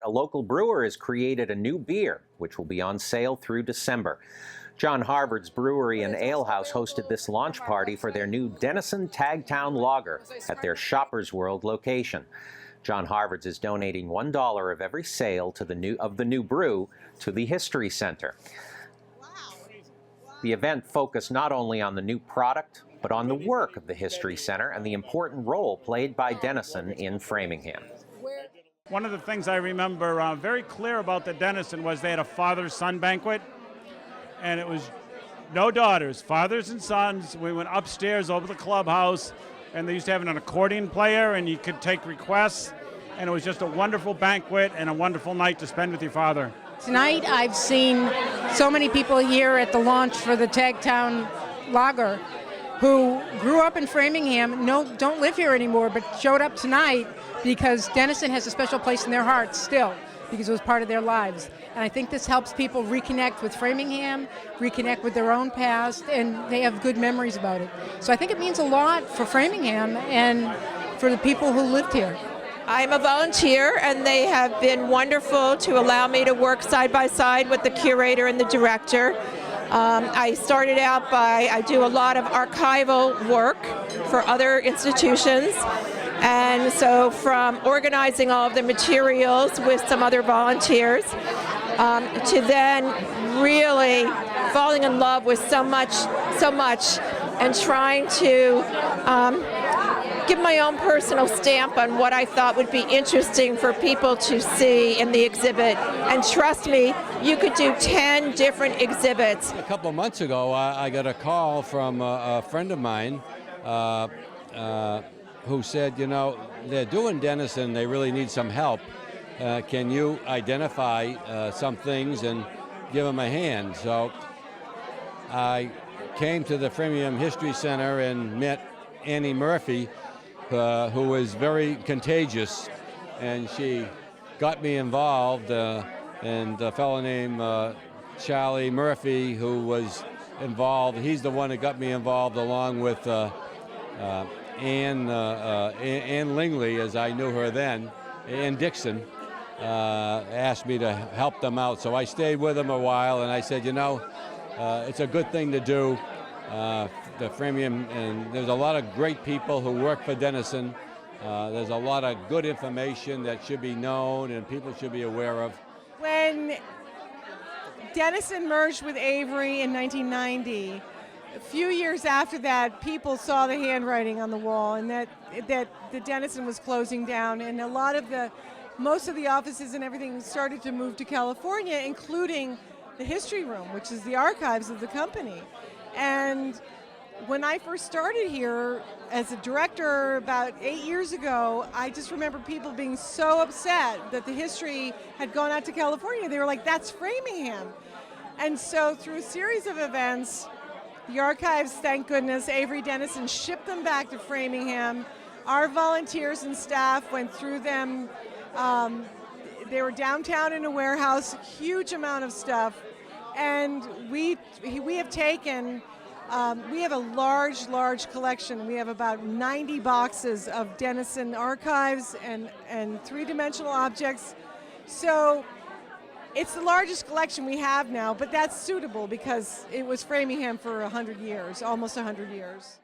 a local brewer has created a new beer, which will be on sale through December. John Harvard's Brewery and Alehouse hosted this launch party for their new Dennison Tag Town Lager at their Shoppers World location. John Harvard's is donating $1 of every sale to the new brew to the History Center. The event focused not only on the new product, but on the work of the History Center and the important role played by Dennison in Framingham. One of the things I remember very clear about the Dennison was they had a father-son banquet, and it was no daughters, fathers and sons. We went upstairs over the clubhouse, and they used to have an accordion player, and you could take requests, and it was just a wonderful banquet and a wonderful night to spend with your father. Tonight I've seen so many people here at the launch for the Tag Town Lager who grew up in Framingham, don't live here anymore, but showed up tonight because Dennison has a special place in their hearts still, because it was part of their lives. And I think this helps people reconnect with Framingham, reconnect with their own past, and they have good memories about it. So I think it means a lot for Framingham and for the people who lived here. I'm a volunteer, and they have been wonderful to allow me to work side by side with the curator and the director. I started out I do a lot of archival work for other institutions, and so from organizing all of the materials with some other volunteers to then really falling in love with so much, and trying to give my own personal stamp on what I thought would be interesting for people to see in the exhibit. And trust me, you could do 10 different exhibits. A couple of months ago, I got a call from a friend of mine who said, you know, they're doing Dennison, they really need some help. Can you identify some things and give them a hand? So I came to the Framingham History Center and met Annie Murphy, who was very contagious, and she got me involved, and a fellow named Charlie Murphy, who was involved, he's the one that got me involved, along with Ann Lingley, as I knew her then, Ann Dixon, asked me to help them out. So I stayed with them a while, and I said, you know, it's a good thing to do. The Framingham, and there's a lot of great people who work for Dennison. There's a lot of good information that should be known and people should be aware of. When Dennison merged with Avery in 1990, a few years after that, people saw the handwriting on the wall, and that the Dennison was closing down, and most of the offices and everything started to move to California, including the history room, which is the archives of the company. And when I first started here as a director about 8 years ago, I just remember people being so upset that the history had gone out to California. They were like, that's Framingham. And so through a series of events, the archives, thank goodness, Avery Dennison shipped them back to Framingham. Our volunteers and staff went through them. They were downtown in a warehouse, huge amount of stuff. And we have taken, we have a large collection. We have about 90 boxes of Dennison archives and three-dimensional objects. So it's the largest collection we have now, but that's suitable because it was Framingham for 100 years, almost 100 years.